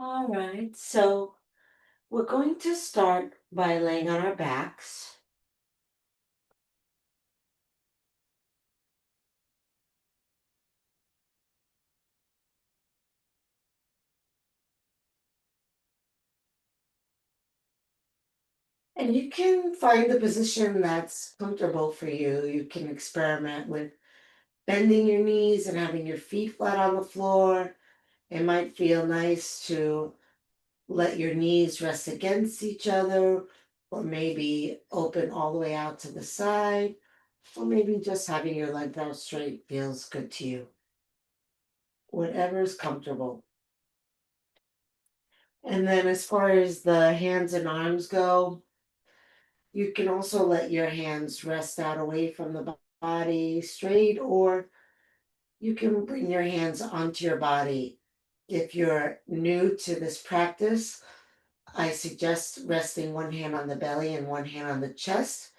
All right, so we're going to start by laying on our backs. And you can find the position that's comfortable for you. You can experiment with bending your knees and having your feet flat on the floor. It might feel nice to let your knees rest against each other, or maybe open all the way out to the side, or maybe just having your legs out straight feels good to you. Whatever is comfortable. And then as far as the hands and arms go, you can also let your hands rest out away from the body straight, or you can bring your hands onto your body. If you're new to this practice, I suggest resting one hand on the belly and one hand on the chest,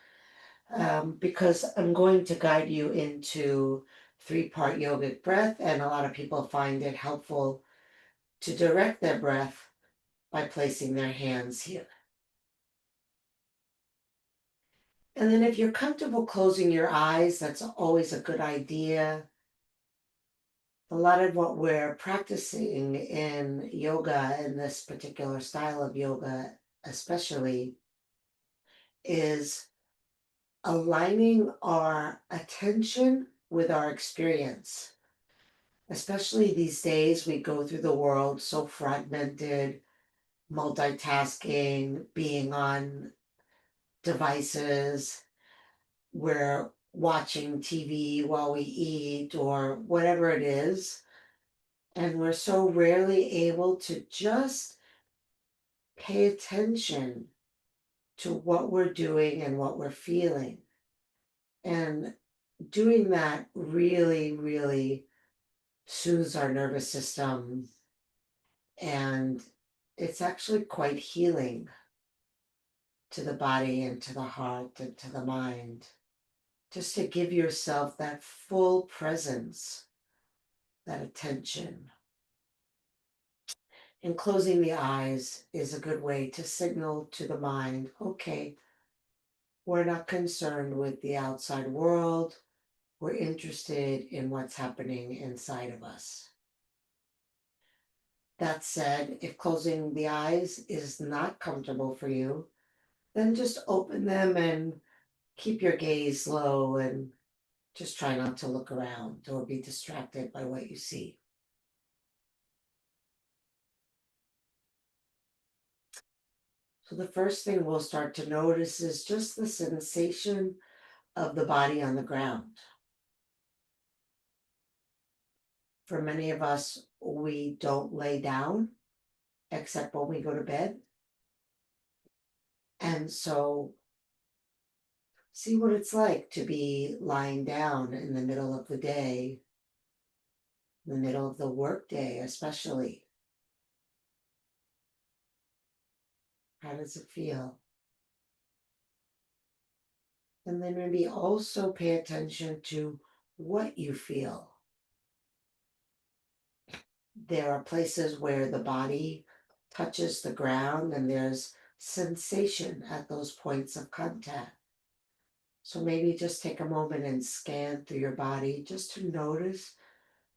because I'm going to guide you into three-part yogic breath, and a lot of people find it helpful to direct their breath by placing their hands here. And then if you're comfortable closing your eyes, that's always a good idea. A lot of what we're practicing in yoga, in this particular style of yoga especially, is aligning our attention with our experience. Especially these days, we go through the world so fragmented, multitasking, being on devices. We're watching TV while we eat or whatever it is. And we're so rarely able to just pay attention to what we're doing and what we're feeling. And doing that really, really soothes our nervous system. And it's actually quite healing to the body and to the heart and to the mind. Just to give yourself that full presence, that attention. And closing the eyes is a good way to signal to the mind, okay, we're not concerned with the outside world. We're interested in what's happening inside of us. That said, if closing the eyes is not comfortable for you, then just open them and keep your gaze low and just try not to look around or be distracted by what you see. So the first thing we'll start to notice is just the sensation of the body on the ground. For many of us, we don't lay down except when we go to bed. And so see what it's like to be lying down in the middle of the day, in the middle of the workday, especially. How does it feel? And then maybe also pay attention to what you feel. There are places where the body touches the ground and there's sensation at those points of contact. So maybe just take a moment and scan through your body just to notice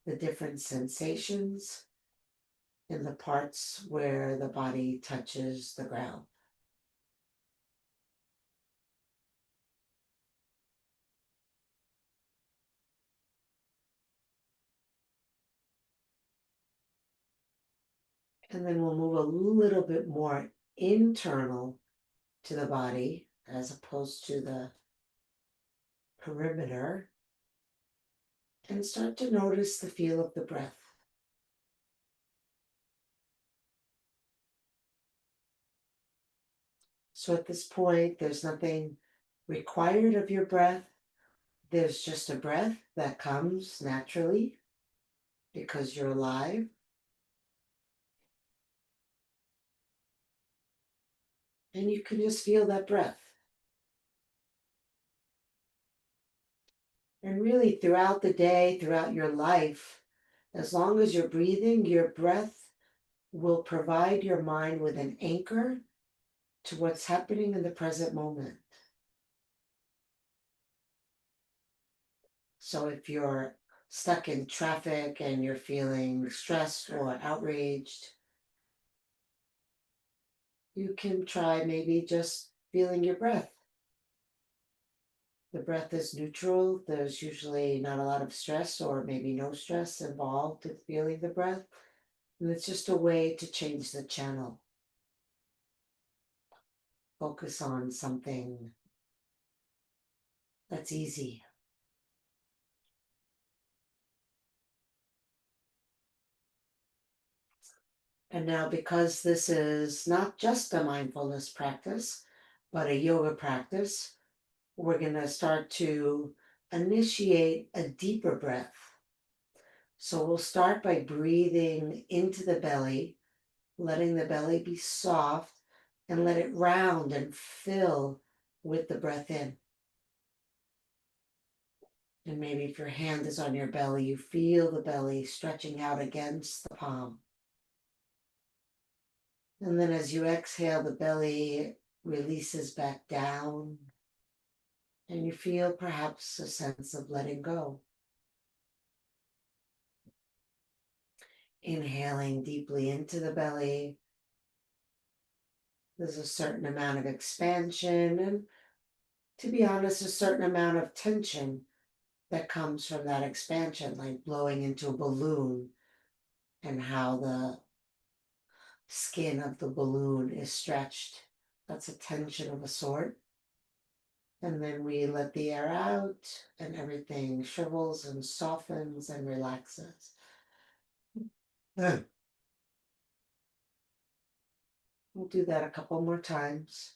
the different sensations in the parts where the body touches the ground. And then we'll move a little bit more internal to the body as opposed to the perimeter, and start to notice the feel of the breath. So at this point, there's nothing required of your breath. There's just a breath that comes naturally because you're alive. And you can just feel that breath. And really, throughout the day, throughout your life, as long as you're breathing, your breath will provide your mind with an anchor to what's happening in the present moment. So if you're stuck in traffic and you're feeling stressed or outraged, you can try maybe just feeling your breath. The breath is neutral. There's usually not a lot of stress or maybe no stress involved with feeling the breath. And it's just a way to change the channel. Focus on something that's easy. And now, because this is not just a mindfulness practice, but a yoga practice, we're going to start to initiate a deeper breath. So we'll start by breathing into the belly, letting the belly be soft, and let it round and fill with the breath in. And maybe if your hand is on your belly, you feel the belly stretching out against the palm. And then as you exhale, the belly releases back down, and you feel perhaps a sense of letting go. Inhaling deeply into the belly, there's a certain amount of expansion and, to be honest, a certain amount of tension that comes from that expansion, like blowing into a balloon and how the skin of the balloon is stretched. That's a tension of a sort. And then we let the air out and everything shrivels and softens and relaxes. We'll do that a couple more times.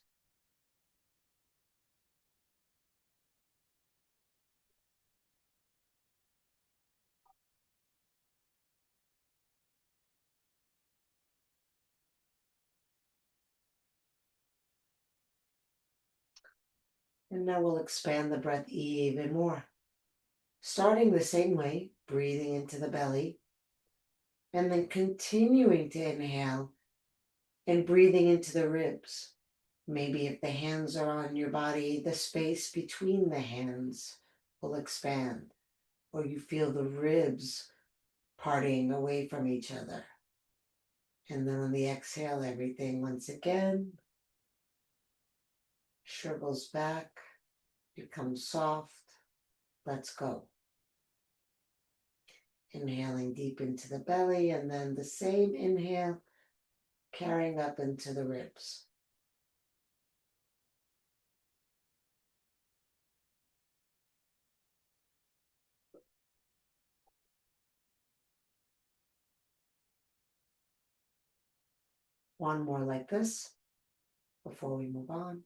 And now we'll expand the breath even more. Starting the same way, breathing into the belly, and then continuing to inhale and breathing into the ribs. Maybe if the hands are on your body, the space between the hands will expand, or you feel the ribs parting away from each other. And then on the exhale, everything once again shrivels back, becomes soft. Let's go. Inhaling deep into the belly, and then the same inhale carrying up into the ribs. One more like this before we move on.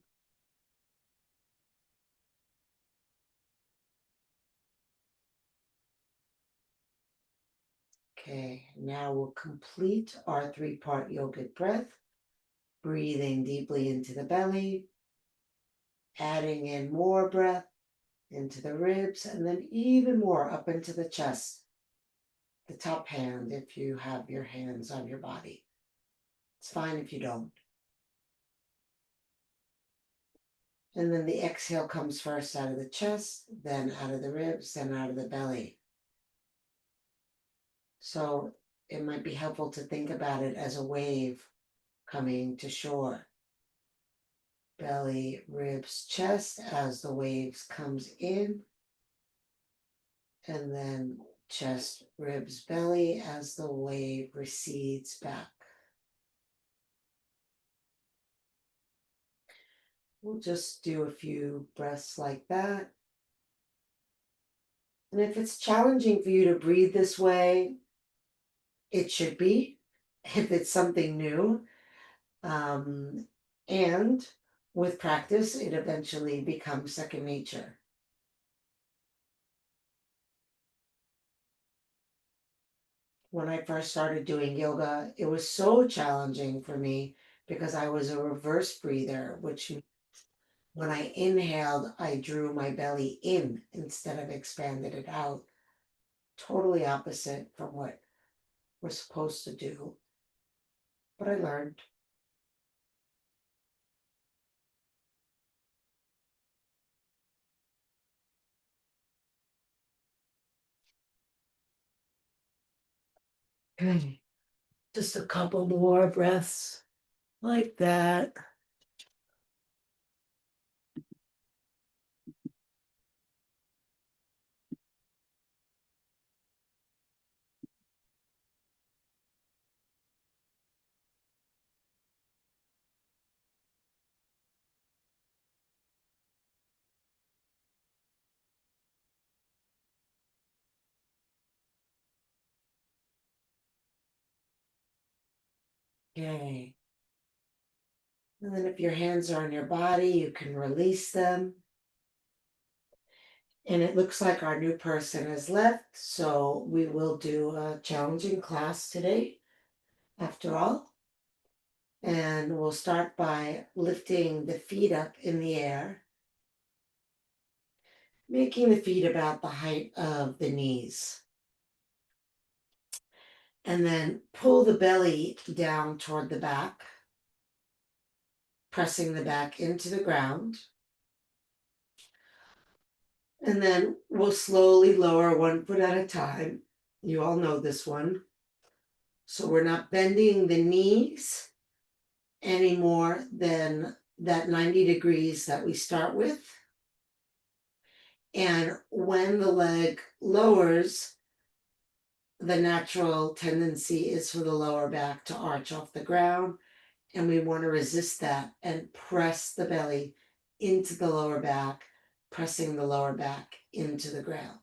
Okay, now we'll complete our 3-part yogic breath, breathing deeply into the belly, adding in more breath into the ribs, and then even more up into the chest, the top hand if you have your hands on your body. It's fine if you don't. And then the exhale comes first out of the chest, then out of the ribs, then out of the belly. So it might be helpful to think about it as a wave coming to shore. Belly, ribs, chest as the waves comes in, and then chest, ribs, belly as the wave recedes back. We'll just do a few breaths like that. And if it's challenging for you to breathe this way, it should be, if it's something new. Um, and with practice, it eventually becomes second nature. When I first started doing yoga, it was so challenging for me because I was a reverse breather, which when I inhaled, I drew my belly in instead of expanded it out. Totally opposite from what we're supposed to do. but I learned. Okay. Just a couple more breaths like that. Okay. And then if your hands are on your body, you can release them. And it looks like our new person has left, so we will do a challenging class today, after all. And we'll start by lifting the feet up in the air, making the feet about the height of the knees. And then pull the belly down toward the back, pressing the back into the ground. And then we'll slowly lower 1 foot at a time. You all know this one. So we're not bending the knees any more than that 90 degrees that we start with. And when the leg lowers, the natural tendency is for the lower back to arch off the ground. And we want to resist that and press the belly into the lower back, pressing the lower back into the ground.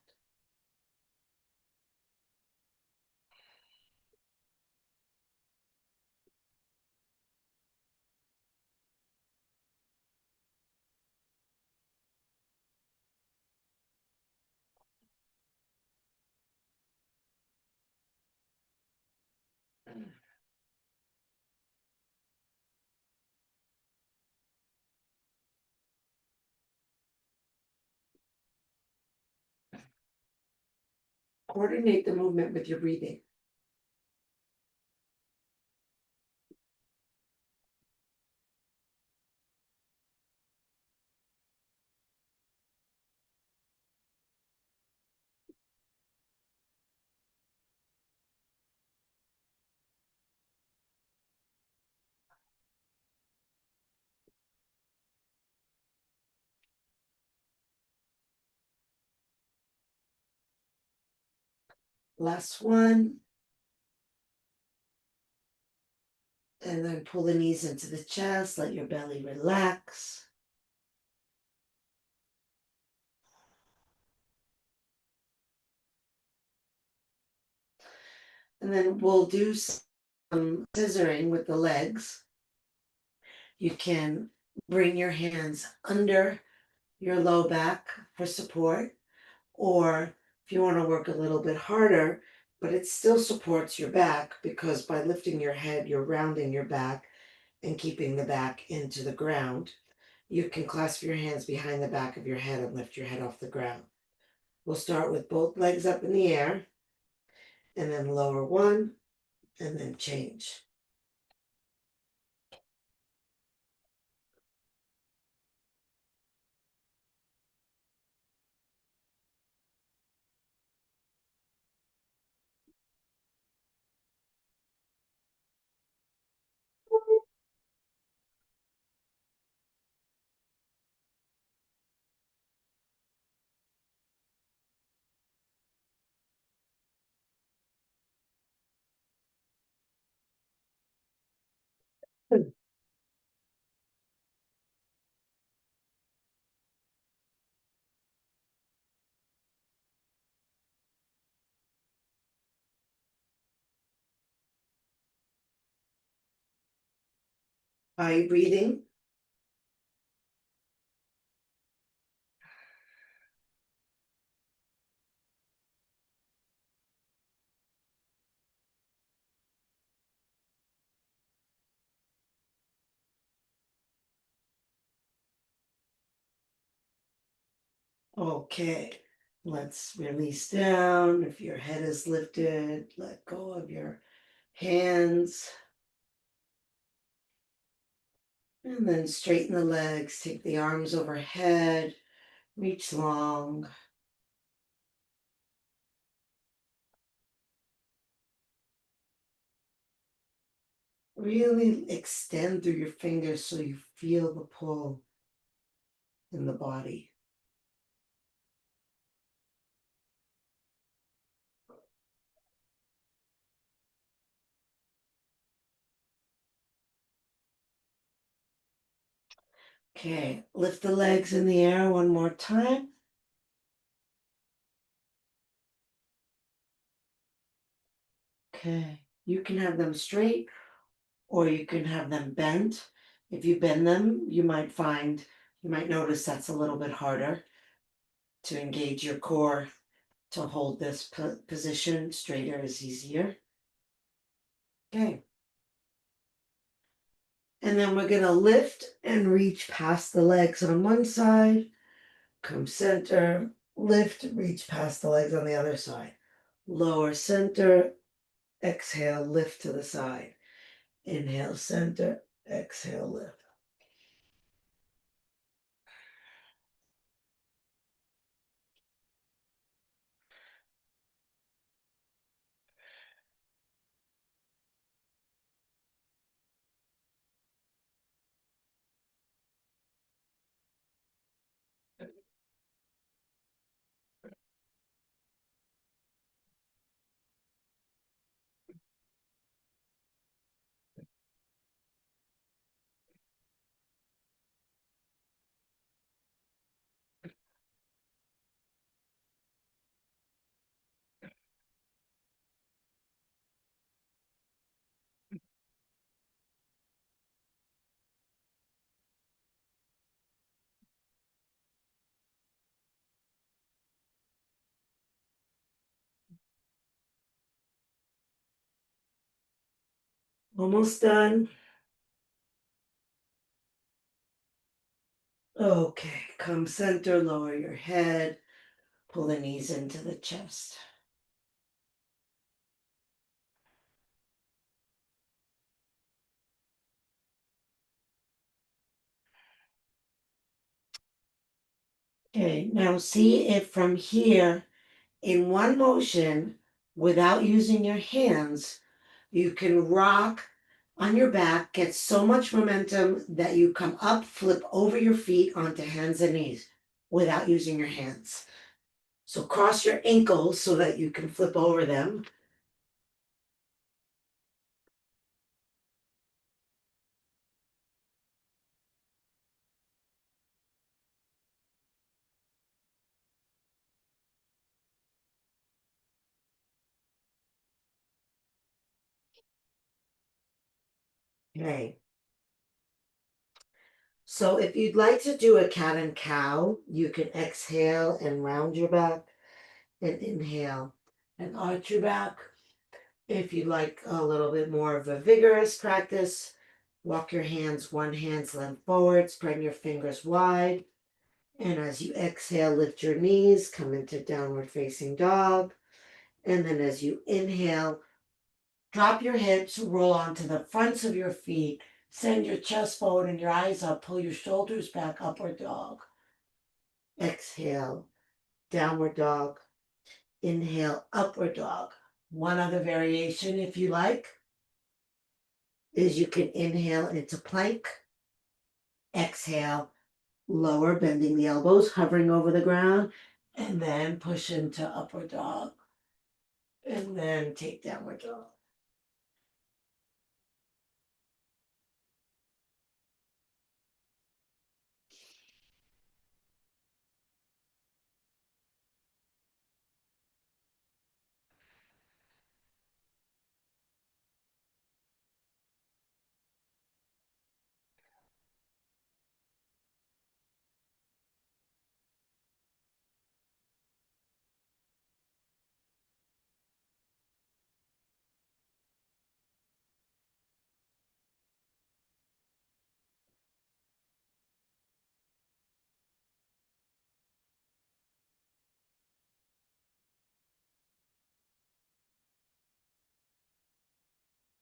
Coordinate the movement with your breathing. Last one. And then pull the knees into the chest, let your belly relax. And then we'll do some scissoring with the legs. You can bring your hands under your low back for support, or if you want to work a little bit harder, but it still supports your back because by lifting your head, you're rounding your back and keeping the back into the ground. You can clasp your hands behind the back of your head and lift your head off the ground. We'll start with both legs up in the air and then lower one and then change. Are you breathing? Okay, let's release down. If your head is lifted, let go of your hands. And then straighten the legs, take the arms overhead, reach long. Really extend through your fingers so you feel the pull in the body. Okay, lift the legs in the air one more time. Okay, you can have them straight or you can have them bent. If you bend them, you might notice that's a little bit harder to engage your core to hold this position. Straighter is easier. Okay. And then we're going to lift and reach past the legs on one side, come center, lift, reach past the legs on the other side. Lower center, exhale, lift to the side. Inhale, center, exhale, lift. Almost done. Okay, come center, lower your head, pull the knees into the chest. Okay, now see if from here, in one motion, without using your hands, you can rock on your back, get so much momentum that you come up, flip over your feet onto hands and knees without using your hands. So cross your ankles so that you can flip over them. Okay. So if you'd like to do a cat and cow, you can exhale and round your back and inhale and arch your back. If you'd like a little bit more of a vigorous practice, walk your hands one hand's length forward, spread your fingers wide. And as you exhale, lift your knees, come into downward facing dog. And then as you inhale, drop your hips, roll onto the fronts of your feet, send your chest forward and your eyes up, pull your shoulders back, upward dog. Exhale, downward dog. Inhale, upward dog. One other variation, if you like, is you can inhale into plank, exhale, lower, bending the elbows, hovering over the ground, and then push into upward dog, and then take downward dog.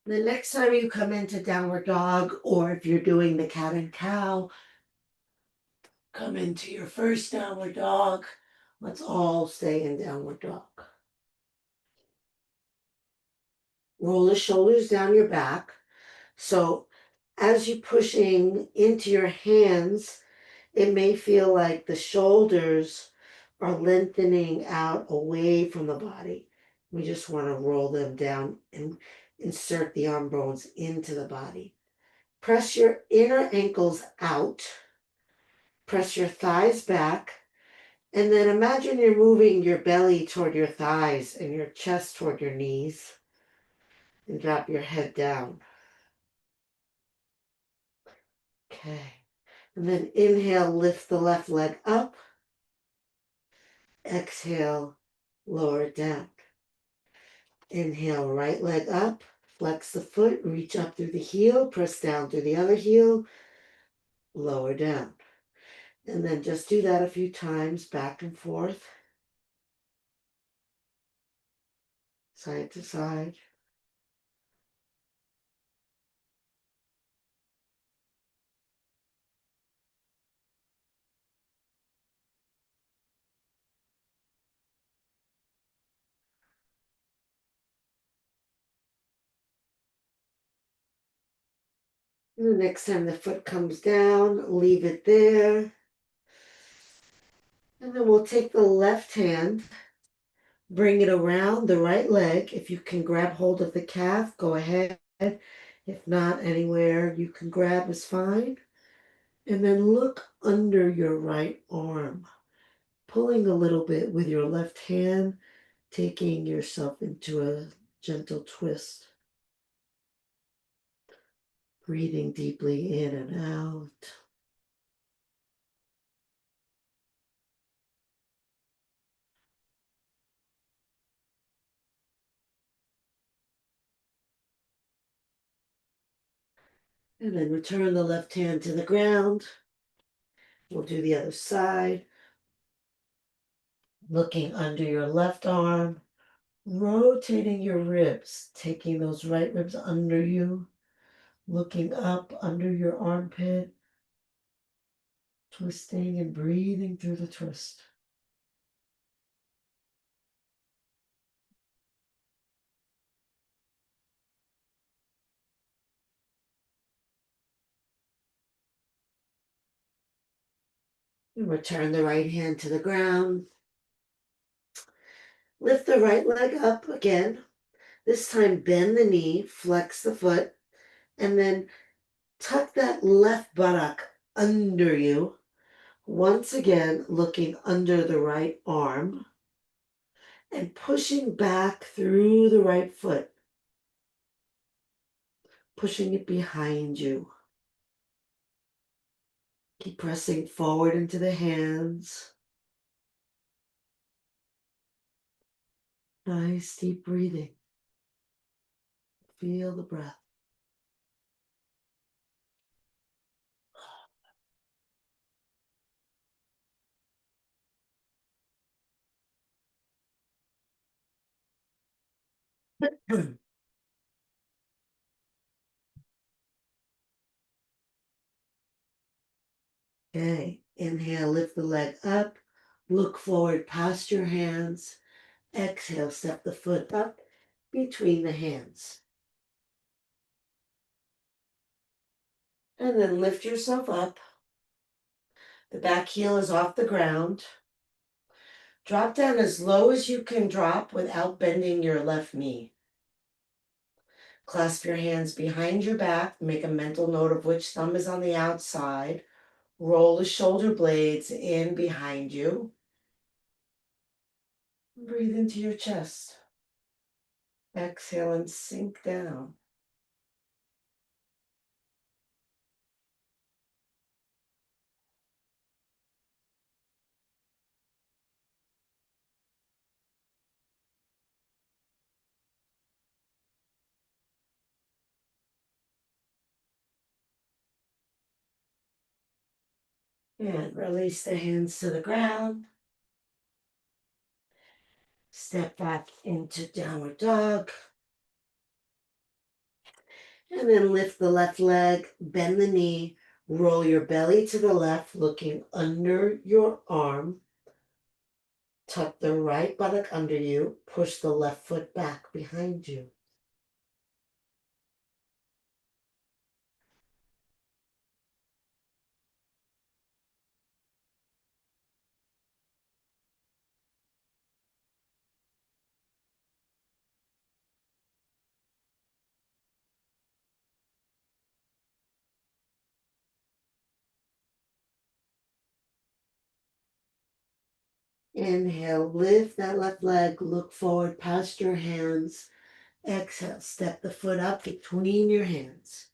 The next time you come into downward dog, or if you're doing the cat and cow, come into your first downward dog. Let's all stay in downward dog. Roll the shoulders down your back. So as you're pushing into your hands, it may feel like the shoulders are lengthening out away from the body. We just want to roll them down and insert the arm bones into the body. Press your inner ankles out. Press your thighs back. And then imagine you're moving your belly toward your thighs and your chest toward your knees. And drop your head down. Okay. And then inhale, lift the left leg up. Exhale, lower it down. Inhale, right leg up. Flex the foot, reach up through the heel, press down through the other heel, lower down. And then just do that a few times, back and forth, side to side. And the next time the foot comes down, leave it there. And then we'll take the left hand, bring it around the right leg. If you can grab hold of the calf, go ahead. If not, anywhere you can grab is fine. And then look under your right arm, pulling a little bit with your left hand, taking yourself into a gentle twist. Breathing deeply in and out. And then return the left hand to the ground. We'll do the other side. Looking under your left arm, rotating your ribs, taking those right ribs under you, looking up under your armpit, twisting and breathing through the twist. And return the right hand to the ground. Lift the right leg up again. This time bend the knee, flex the foot, and then tuck that left buttock under you. Once again, looking under the right arm and pushing back through the right foot, pushing it behind you. Keep pressing forward into the hands. Nice deep breathing. Feel the breath. Okay, inhale, lift the leg up. Look forward past your hands. Exhale, step the foot up between the hands. And then lift yourself up. The back heel is off the ground. Drop down as low as you can drop without bending your left knee. Clasp your hands behind your back. Make a mental note of which thumb is on the outside. Roll the shoulder blades in behind you. Breathe into your chest. Exhale and sink down. And release the hands to the ground. Step back into downward dog. And then lift the left leg, bend the knee, roll your belly to the left, looking under your arm. Tuck the right buttock under you, push the left foot back behind you. Inhale, lift that left leg, look forward past your hands. Exhale, step the foot up between your hands.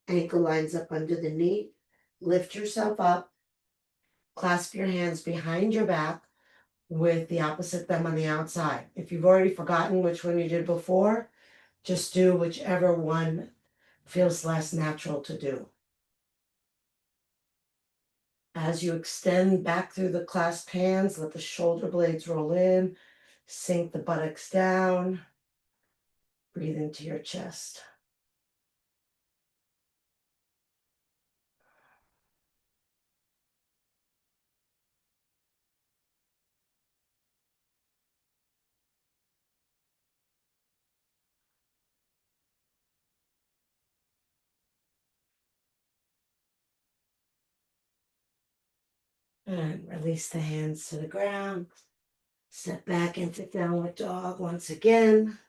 Ankle lines up under the knee. Lift yourself up. Clasp your hands behind your back with the opposite thumb on the outside. If you've already forgotten which one you did before, just do whichever one feels less natural to do. As you extend back through the clasped hands, let the shoulder blades roll in, sink the buttocks down, breathe into your chest. And release the hands to the ground. Step back into downward dog once again.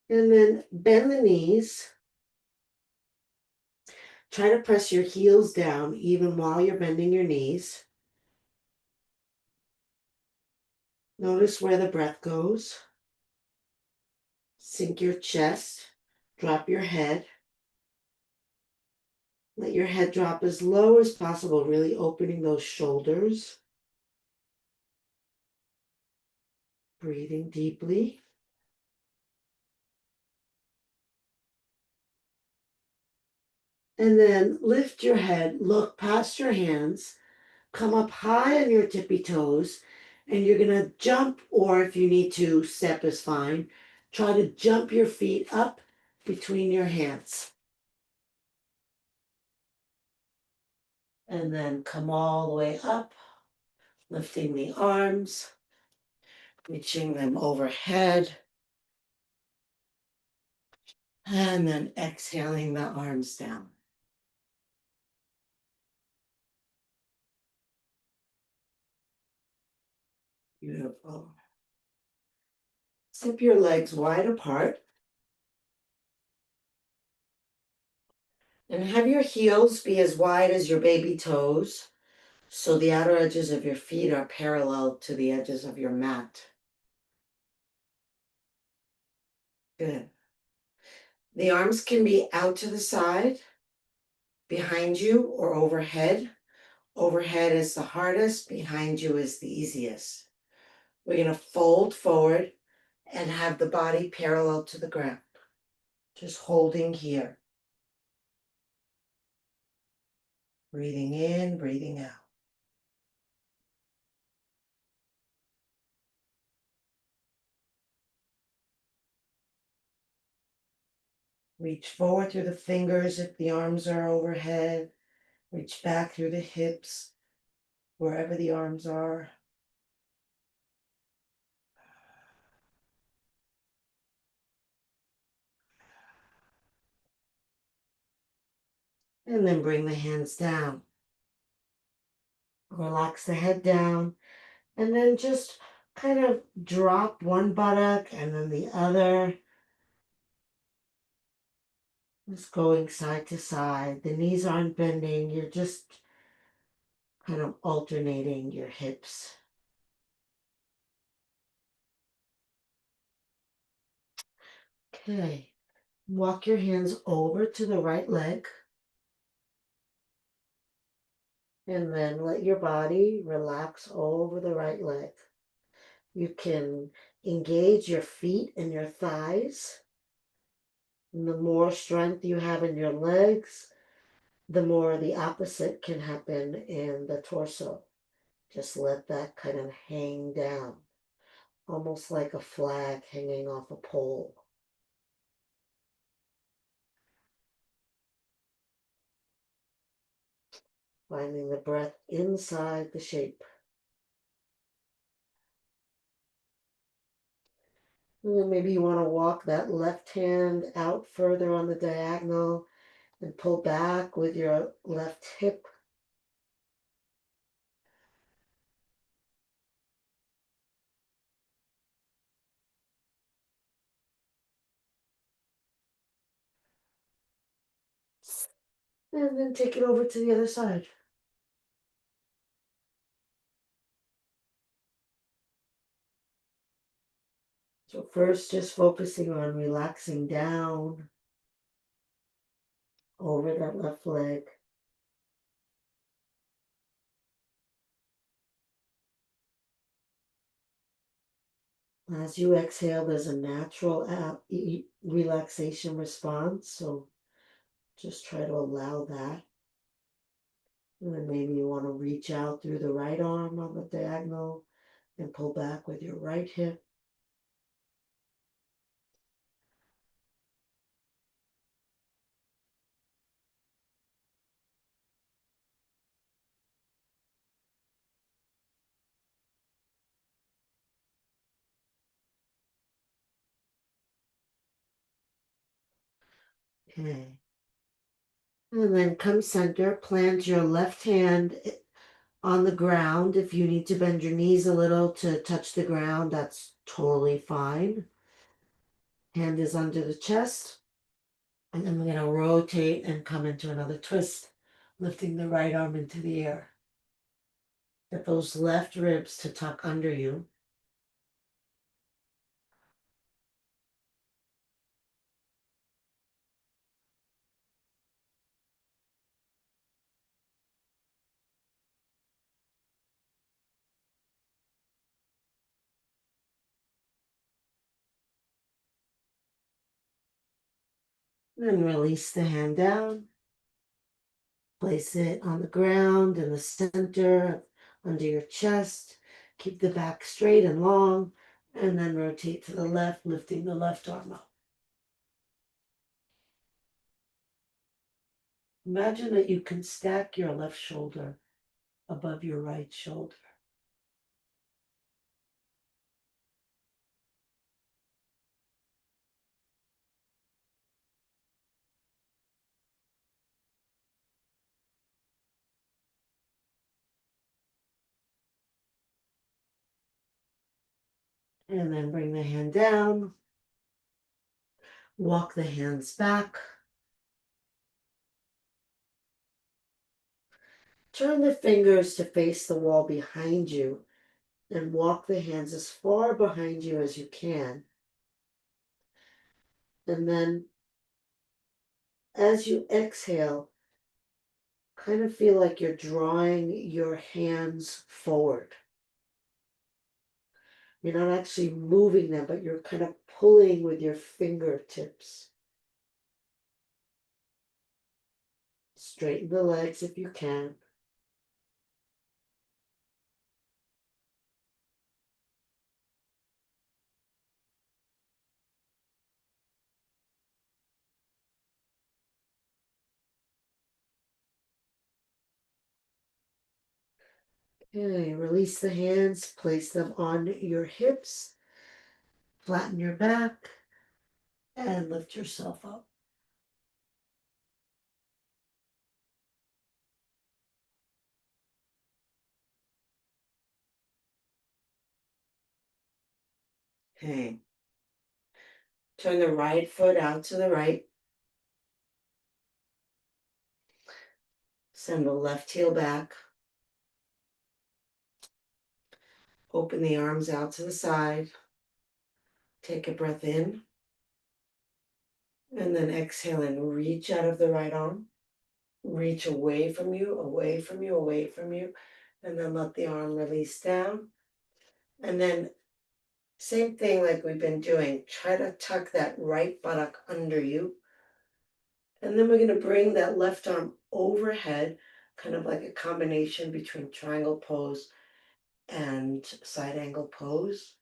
And then bend the knees. Try to press your heels down even while you're bending your knees. Notice where the breath goes. Sink your chest. Drop your head. Let your head drop as low as possible, really opening those shoulders. Breathing deeply. And then lift your head, look past your hands, come up high on your tippy toes, and you're going to jump, or if you need to, step is fine. Try to jump your feet up between your hands. And then come all the way up, lifting the arms, reaching them overhead, and then exhaling the arms down. Beautiful. Step your legs wide apart. And have your heels be as wide as your baby toes, so the outer edges of your feet are parallel to the edges of your mat. Good. The arms can be out to the side, behind you, or overhead. Overhead is the hardest, behind you is the easiest. We're going to fold forward and have the body parallel to the ground. Just holding here. Breathing in, breathing out. Reach forward through the fingers if the arms are overhead. Reach back through the hips, wherever the arms are. And then bring the hands down. Relax the head down. And then just kind of drop one buttock and then the other. Just going side to side. The knees aren't bending. You're just kind of alternating your hips. Okay. Walk your hands over to the right leg. And then let your body relax over the right leg. You can engage your feet and your thighs. And the more strength you have in your legs, the more the opposite can happen in the torso. Just let that kind of hang down. almost like a flag hanging off a pole. Finding the breath inside the shape. And then maybe you want to walk that left hand out further on the diagonal and pull back with your left hip. And then take it over to the other side. So first, just focusing on relaxing down over that left leg. As you exhale, there's a natural relaxation response. So just try to allow that. And then maybe you want to reach out through the right arm on the diagonal and pull back with your right hip. Okay. And then come center, plant your left hand on the ground. If you need to bend your knees a little to touch the ground, that's totally fine. Hand is under the chest. And then we're going to rotate and come into another twist, lifting the right arm into the air. Get those left ribs to tuck under you. Then release the hand down. Place it on the ground in the center, under your chest. Keep the back straight and long. And then rotate to the left, lifting the left arm up. Imagine that you can stack your left shoulder above your right shoulder. And then bring the hand down. Walk the hands back. Turn the fingers to face the wall behind you and walk the hands as far behind you as you can. And then as you exhale, kind of feel like you're drawing your hands forward. You're not actually moving them, but you're kind of pulling with your fingertips. Straighten the legs if you can. Okay, release the hands, place them on your hips, flatten your back, and lift yourself up. Okay. Turn the right foot out to the right. Send the left heel back. Open the arms out to the side. Take a breath in. And then exhale and reach out of the right arm. Reach away from you, away from you, away from you. And then let the arm release down. And then same thing like we've been doing. Try to tuck that right buttock under you. And then we're going to bring that left arm overhead, kind of like a combination between triangle pose and side angle pose.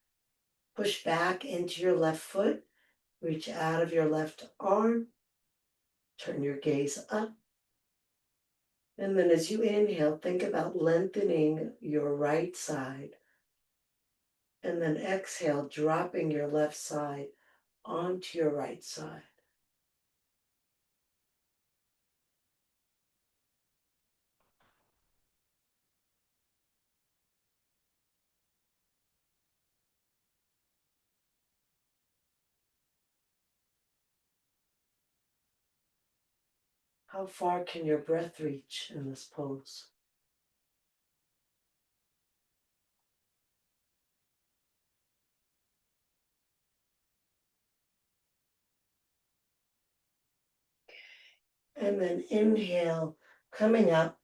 Push back into your left foot, reach out of your left arm, turn your gaze up. And then as you inhale, think about lengthening your right side. And then exhale, dropping your left side onto your right side. How far can your breath reach in this pose? And then inhale, coming up,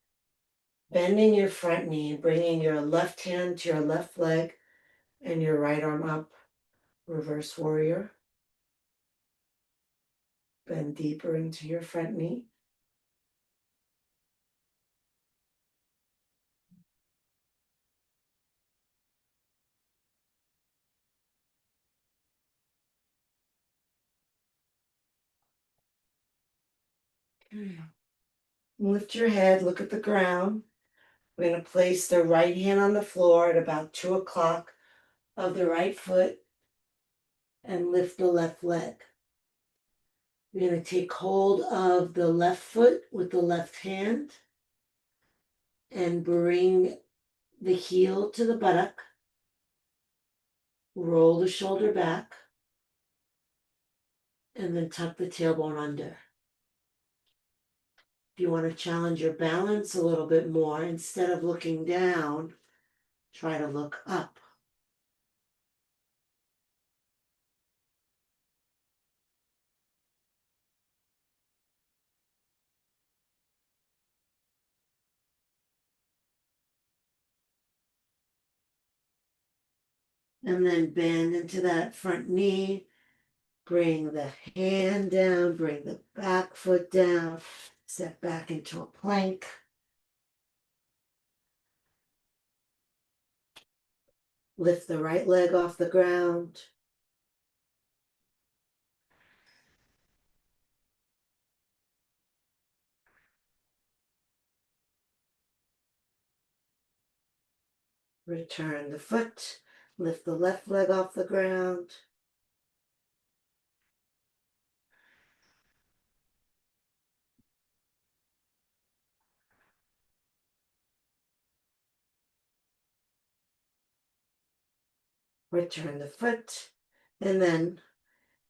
bending your front knee, bringing your left hand to your left leg and your right arm up, reverse warrior. Bend deeper into your front knee. Lift your head, look at the ground. We're going to place the right hand on the floor at about 2 o'clock of the right foot and lift the left leg. We're going to take hold of the left foot with the left hand and bring the heel to the buttock. Roll the shoulder back and then tuck the tailbone under. If you want to challenge your balance a little bit more, instead of looking down, try to look up. And then bend into that front knee. Bring the hand down, bring the back foot down, step back into a plank. Lift the right leg off the ground. Return the foot. Lift the left leg off the ground. Return the foot. And then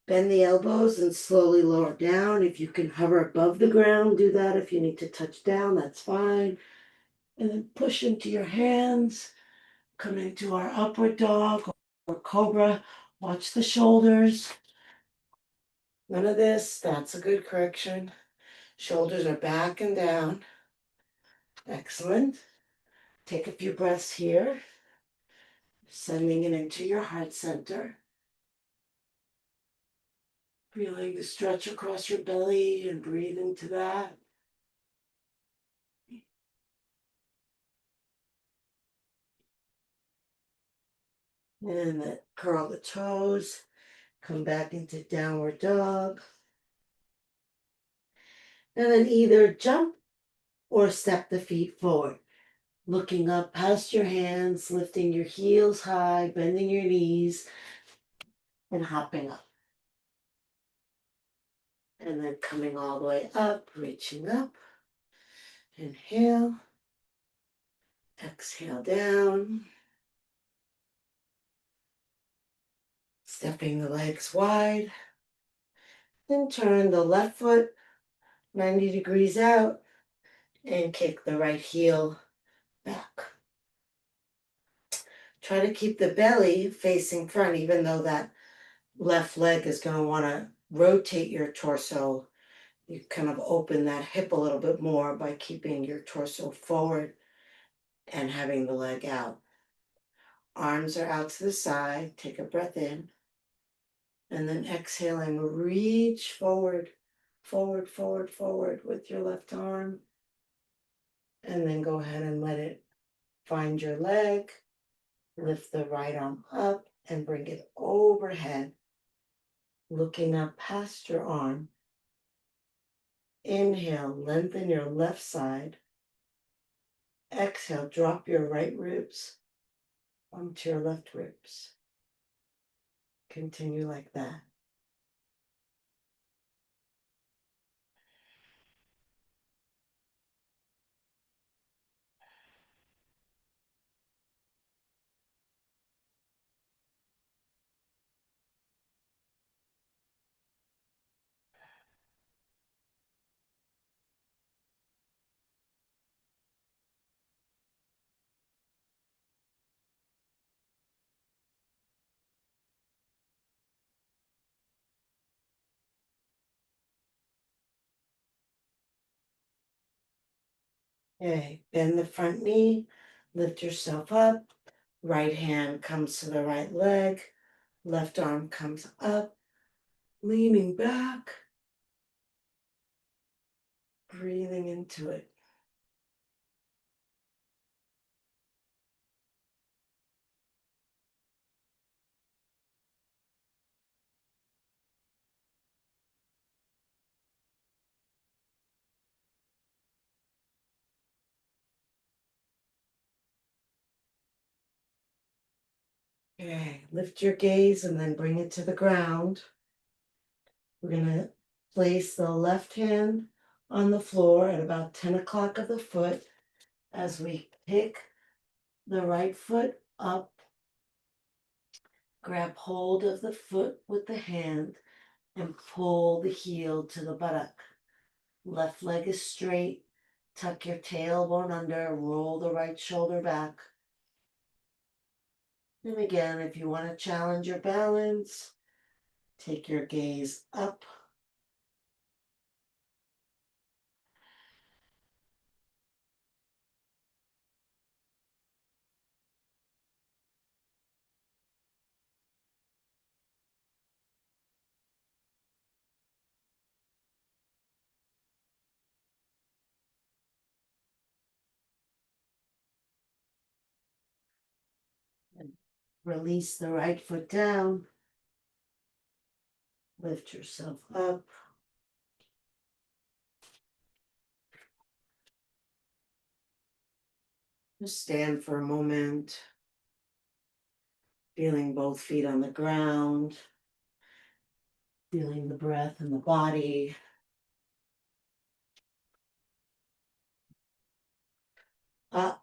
bend the elbows and slowly lower down. If you can hover above the ground, do that. If you need to touch down, that's fine. And then push into your hands. Come into our upward dog or cobra. Watch the shoulders. None of this. That's a good correction. Shoulders are back and down. Excellent. Take a few breaths here. Sending it into your heart center. Feeling the stretch across your belly and breathe into that. And then curl the toes. Come back into downward dog. And then either jump or step the feet forward. Looking up past your hands, lifting your heels high, bending your knees, and hopping up. And then coming all the way up, reaching up. Inhale. Exhale down. Stepping the legs wide. Then turn the left foot 90 degrees out and kick the right heel back. Try to keep the belly facing front, even though that left leg is going to want to rotate your torso. You kind of open that hip a little bit more by keeping your torso forward and having the leg out. Arms are out to the side. Take a breath in. And then exhaling, reach forward, forward, forward, forward with your left arm. And then go ahead and let it find your leg. Lift the right arm up. and bring it overhead, looking up past your arm. Inhale, lengthen your left side. Exhale, drop your right ribs onto your left ribs. Continue like that. Okay, bend the front knee, lift yourself up. Right hand comes to the right leg, left arm comes up, leaning back, breathing into it. Okay, lift your gaze and then bring it to the ground. We're going to place the left hand on the floor at about 10 o'clock of the foot as we pick the right foot up, grab hold of the foot with the hand, and pull the heel to the buttock. Left leg is straight. Tuck your tailbone under, roll the right shoulder back. And again, if you want to challenge your balance, take your gaze up. And release the right foot down. Lift yourself up. Just stand for a moment, feeling both feet on the ground, feeling the breath in the body. Uh,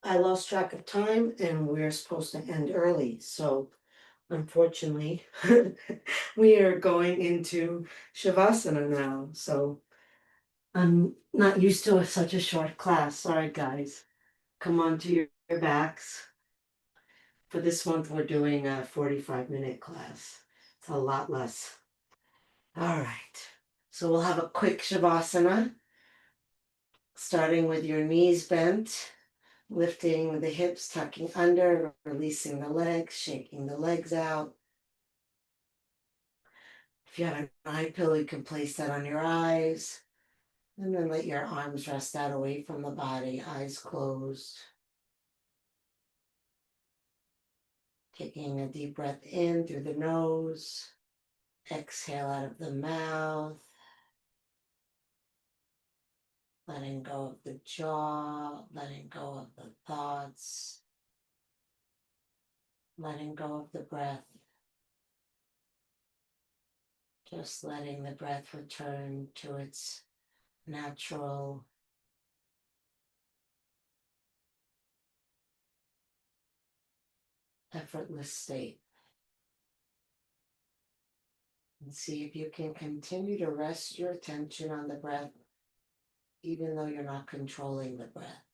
I lost track of time and we're supposed to end early. So unfortunately, we are going into Shavasana now. So I'm not used to such a short class. Sorry, guys. Come on to your backs. For this month, we're doing a 45-minute class. It's a lot less. All right. So we'll have a quick Shavasana, starting with your knees bent, lifting the hips, tucking under, releasing the legs, shaking the legs out. If you have an eye pillow, you can place that on your eyes. And then let your arms rest out away from the body, eyes closed. Taking a deep breath in through the nose. Exhale out of the mouth. Letting go of the jaw, letting go of the thoughts, letting go of the breath. Just letting the breath return to its natural, effortless state. And see if you can continue to rest your attention on the breath, even though you're not controlling the breath.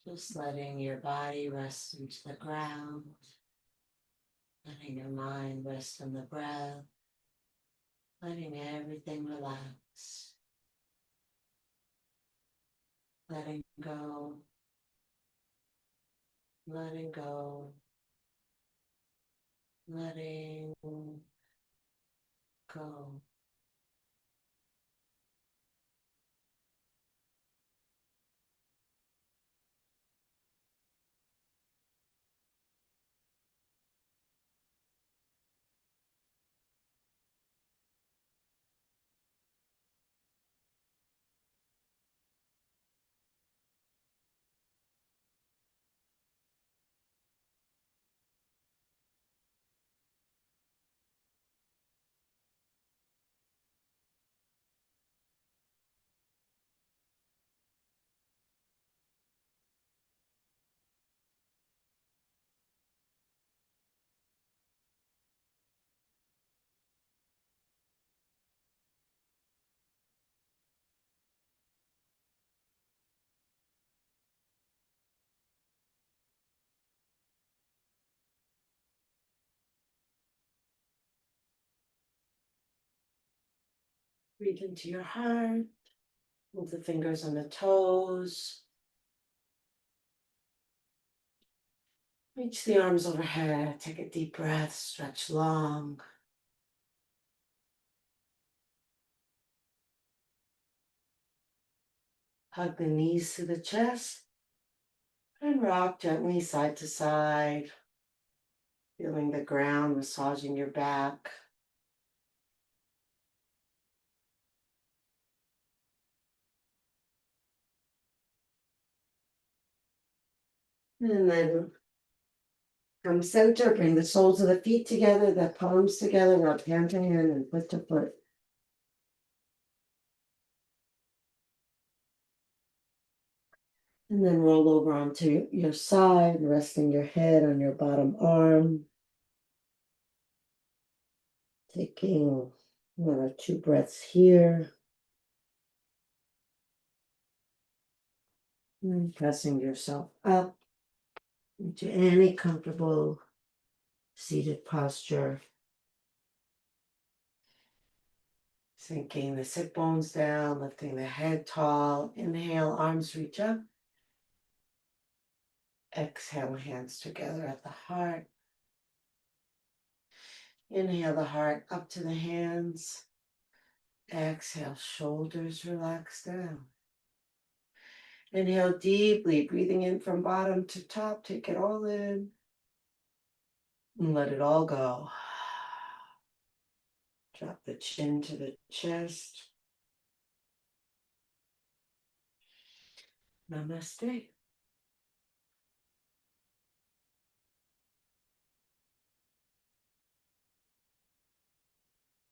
Just letting your body rest into the ground, letting your mind rest on the breath, letting everything relax, letting go, letting go, letting go. Breathe into your heart. Move the fingers on the toes. Reach the arms overhead. Take a deep breath. Stretch long. Hug the knees to the chest. And rock gently side to side. Feeling the ground massaging your back. And then from center, bring the soles of the feet together, the palms together, rub hand to hand and foot to foot. And then roll over onto your side, resting your head on your bottom arm. Taking 1 or 2 breaths here. And pressing yourself up into any comfortable seated posture. Sinking the sit bones down, lifting the head tall. Inhale, arms reach up. Exhale, hands together at the heart. Inhale the heart up to the hands. Exhale, shoulders relax down. Inhale deeply, breathing in from bottom to top. Take it all in and let it all go. Drop the chin to the chest. Namaste.